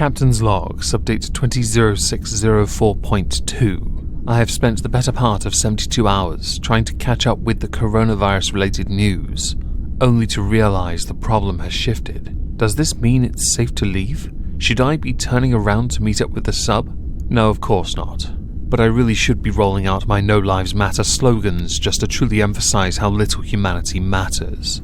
Captain's Log, Subdate 200604.2. I have spent the better part of 72 hours trying to catch up with the coronavirus-related news, only to realise the problem has shifted. Does this mean it's safe to leave? Should I be turning around to meet up with the sub? No, of course not. But I really should be rolling out my No Lives Matter slogans just to truly emphasise how little humanity matters.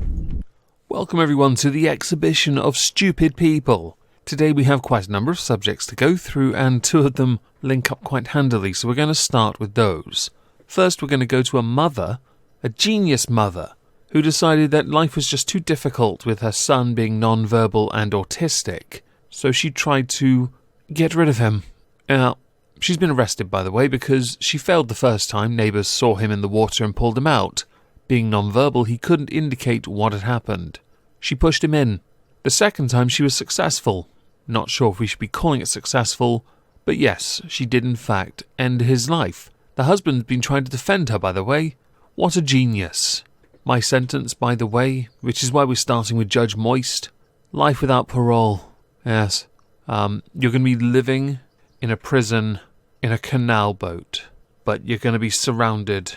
Welcome everyone to the exhibition of stupid people. Today we have quite a number of subjects to go through, and two of them link up quite handily, so we're going to start with those. First, we're going to go to a mother, a genius mother, who decided that life was just too difficult with her son being non-verbal and autistic, so she tried to get rid of him. Now, she's been arrested, by the way, because she failed the first time. Neighbours saw him in the water and pulled him out. Being non-verbal, he couldn't indicate what had happened. She pushed him in. The second time she was successful. Not sure if we should be calling it successful, but yes, she did in fact end his life. The husband's been trying to defend her, by the way. What a genius. My sentence, by the way, which is why we're starting with Judge Moist. Life without parole. Yes. You're going to be living in a prison in a canal boat, but you're going to be surrounded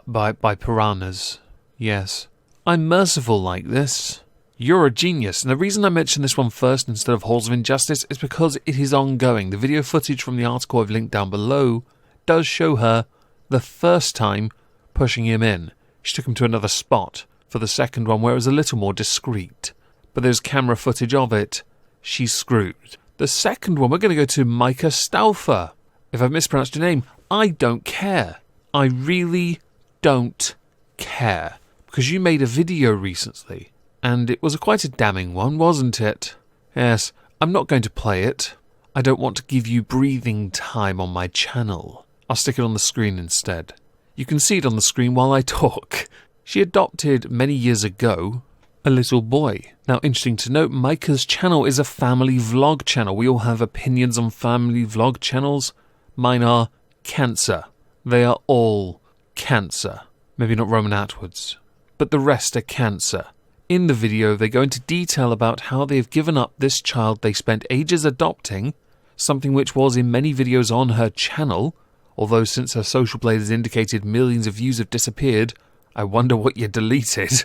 by piranhas. Yes. I'm merciful like this. You're a genius, and the reason I mention this one first instead of Halls of Injustice is because it is ongoing. The video footage from the article I've linked down below does show her the first time pushing him in. She took him to another spot for the second one where it was a little more discreet. But there's camera footage of it. She's screwed. The second one, we're going to go to Micah Stauffer. If I've mispronounced your name, I don't care. I really don't care. Because you made a video recently. And it was quite a damning one, wasn't it? Yes, I'm not going to play it. I don't want to give you breathing time on my channel. I'll stick it on the screen instead. You can see it on the screen while I talk. She adopted, many years ago, a little boy. Now, interesting to note, Micah's channel is a family vlog channel. We all have opinions on family vlog channels. Mine are cancer. They are all cancer. Maybe not Roman Atwoods, but the rest are cancer. In the video, they go into detail about how they have given up this child they spent ages adopting, something which was in many videos on her channel, although since her social blade has indicated millions of views have disappeared, I wonder what you deleted.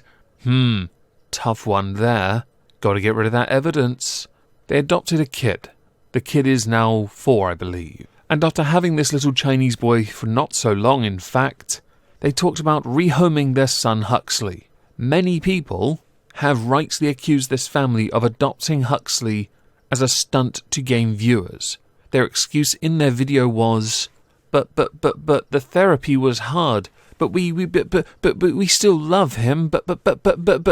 Tough one there. Gotta get rid of that evidence. They adopted a kid. The kid is now 4, I believe. And after having this little Chinese boy for not so long, in fact, they talked about rehoming their son Huxley. Many people have rightly accused this family of adopting Huxley as a stunt to gain viewers. Their excuse in their video was, but the therapy was hard. But we still love him. But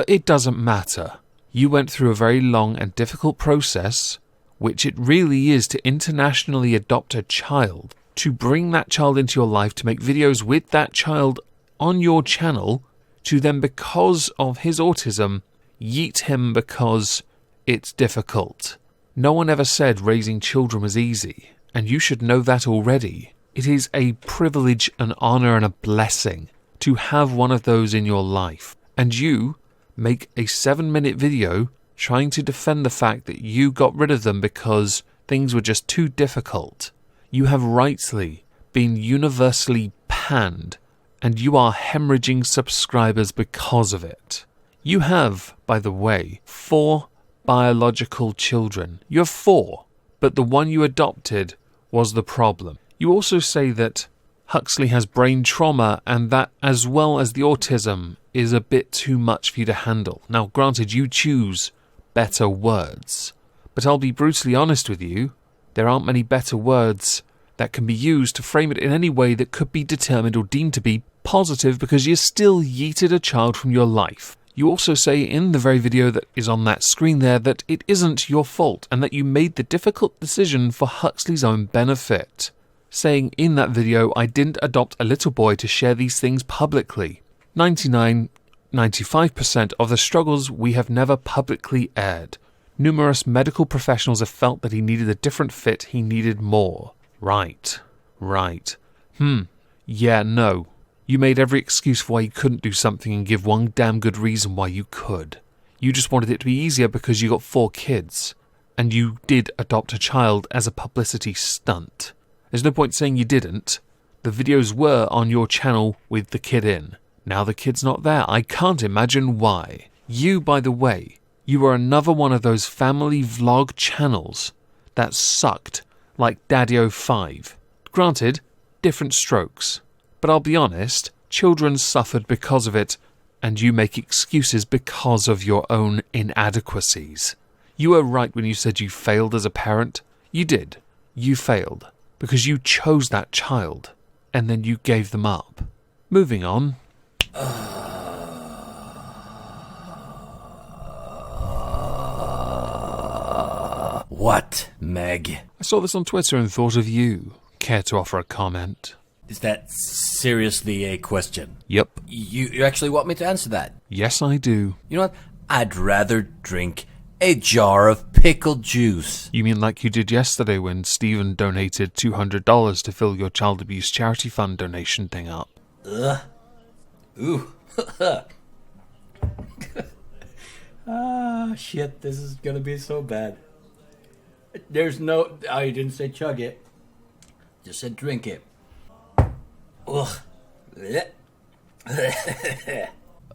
it doesn't matter. You went through a very long and difficult process, which it really is to internationally adopt a child, to bring that child into your life, to make videos with that child on your channel, to then, because of his autism, yeet him because it's difficult. No one ever said raising children was easy, and you should know that already. It is a privilege, an honour and a blessing to have one of those in your life. And you make a 7-minute video trying to defend the fact that you got rid of them because things were just too difficult. You have rightly been universally panned, and you are hemorrhaging subscribers because of it. You have, by the way, 4 biological children. You have 4, but the one you adopted was the problem. You also say that Huxley has brain trauma and that, as well as the autism, is a bit too much for you to handle. Now, granted, you choose better words, but I'll be brutally honest with you, there aren't many better words that can be used to frame it in any way that could be determined or deemed to be positive, because you still yeeted a child from your life. You also say in the very video that is on that screen there that it isn't your fault and that you made the difficult decision for Huxley's own benefit. Saying in that video, I didn't adopt a little boy to share these things publicly. 95% of the struggles we have never publicly aired. Numerous medical professionals have felt that he needed a different fit, he needed more. Right. Yeah, no. You made every excuse for why you couldn't do something and give one damn good reason why you could. You just wanted it to be easier because you got 4 kids. and you did adopt a child as a publicity stunt. There's no point saying you didn't. The videos were on your channel with the kid in. Now the kid's not there. I can't imagine why. You, by the way, you are another one of those family vlog channels that sucked like Daddy05. Granted, different strokes. But I'll be honest, children suffered because of it, and you make excuses because of your own inadequacies. You were right when you said you failed as a parent. You did. You failed. Because you chose that child, and then you gave them up. Moving on. What, Meg? I saw this on Twitter and thought of you. Care to offer a comment? Is that seriously a question? Yep. You actually want me to answer that? Yes, I do. You know what? I'd rather drink a jar of pickle juice. You mean like you did yesterday when Stephen donated $200 to fill your child abuse charity fund donation thing up? Ugh. Ooh. Ah, shit, this is gonna be so bad. There's no... I didn't say chug it. Just said drink it. Ugh.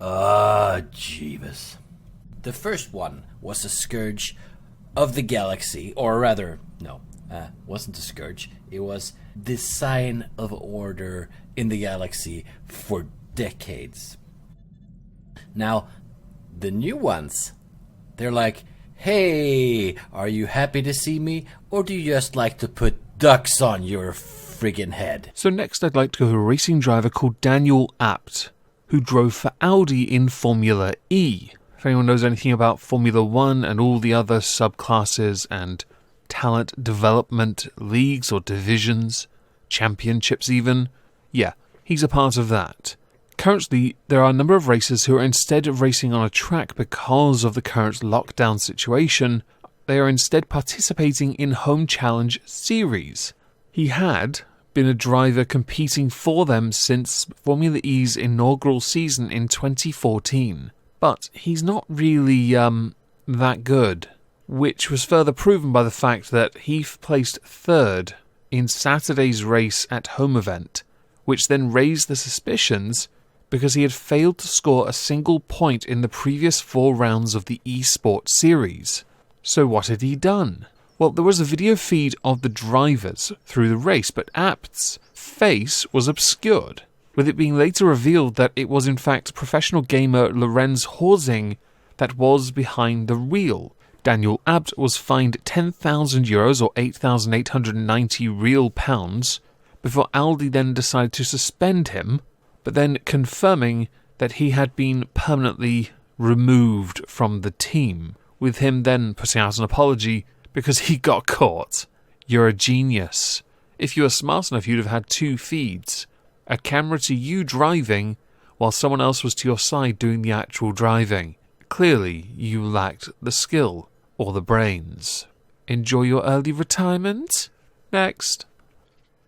Ah, Jeebus. The first one was a scourge of the galaxy, or rather, no, wasn't a scourge. It was the sign of order in the galaxy for decades. Now, the new ones, they're like, hey, are you happy to see me, or do you just like to put ducks on your friggin' head? So next I'd like to go to a racing driver called Daniel Abt, who drove for Audi in Formula E. If anyone knows anything about Formula 1 and all the other subclasses and talent development leagues or divisions, championships even, yeah, he's a part of that. Currently, there are a number of racers who are instead of racing on a track because of the current lockdown situation, they are instead participating in home challenge series. He had been a driver competing for them since Formula E's inaugural season in 2014. But he's not really that good, which was further proven by the fact that he placed third in Saturday's race at home event, which then raised the suspicions because he had failed to score a single point in the previous 4 rounds of the eSport series. So what had he done? Well, there was a video feed of the drivers through the race, but Abt's face was obscured, with it being later revealed that it was in fact professional gamer Lorenz Horsing that was behind the wheel. Daniel Abt was fined €10,000 or 8,890 real pounds before Aldi then decided to suspend him, but then confirming that he had been permanently removed from the team, with him then putting out an apology because he got caught. You're a genius. If you were smart enough, you'd have had 2 feeds. A camera to you driving, while someone else was to your side doing the actual driving. Clearly, you lacked the skill or the brains. Enjoy your early retirement? Next.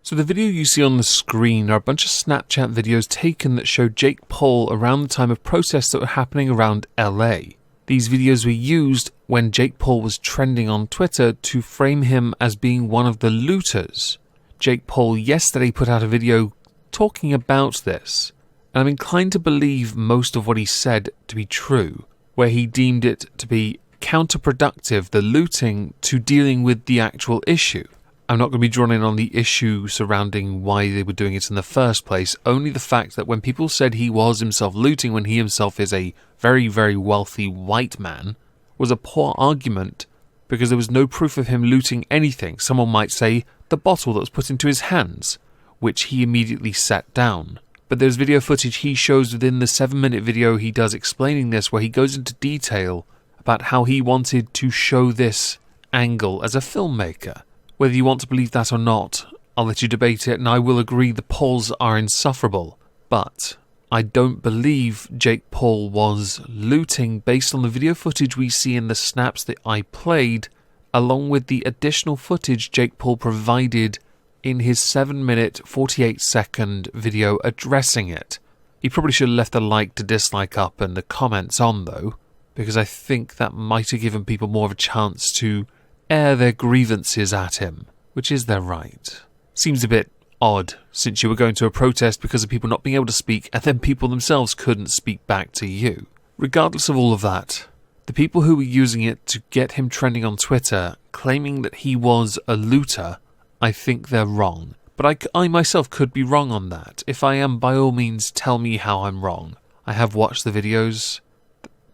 So the video you see on the screen are a bunch of Snapchat videos taken that show Jake Paul around the time of protests that were happening around LA. These videos were used when Jake Paul was trending on Twitter to frame him as being one of the looters. Jake Paul yesterday put out a video talking about this, and I'm inclined to believe most of what he said to be true, where he deemed it to be counterproductive, the looting, to dealing with the actual issue. I'm not going to be drawn in on the issue surrounding why they were doing it in the first place, only the fact that when people said he was himself looting when he himself is a very, very wealthy white man, was a poor argument because there was no proof of him looting anything. Someone might say the bottle that was put into his hands, which he immediately set down. But there's video footage he shows within the 7-minute video he does explaining this, where he goes into detail about how he wanted to show this angle as a filmmaker. Whether you want to believe that or not, I'll let you debate it, and I will agree the Pauls are insufferable. But I don't believe Jake Paul was looting based on the video footage we see in the snaps that I played, along with the additional footage Jake Paul provided in his 7-minute, 48-second video addressing it. He probably should have left the like to dislike up and the comments on, though, because I think that might have given people more of a chance to air their grievances at him, which is their right. Seems a bit odd, since you were going to a protest because of people not being able to speak, and then people themselves couldn't speak back to you. Regardless of all of that, the people who were using it to get him trending on Twitter, claiming that he was a looter, I think they're wrong. But I myself could be wrong on that. If I am, by all means, tell me how I'm wrong. I have watched the videos.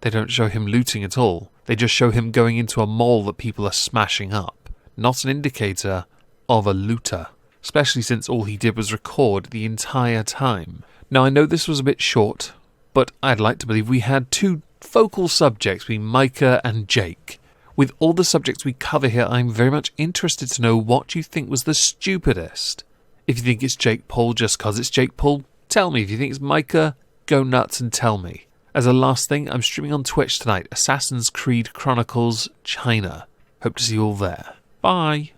They don't show him looting at all. They just show him going into a mall that people are smashing up. Not an indicator of a looter. Especially since all he did was record the entire time. Now, I know this was a bit short, but I'd like to believe we had two focal subjects between Micah and Jake. With all the subjects we cover here, I'm very much interested to know what you think was the stupidest. If you think it's Jake Paul just cause it's Jake Paul, tell me. If you think it's Micah, go nuts and tell me. As a last thing, I'm streaming on Twitch tonight, Assassin's Creed Chronicles China. Hope to see you all there. Bye!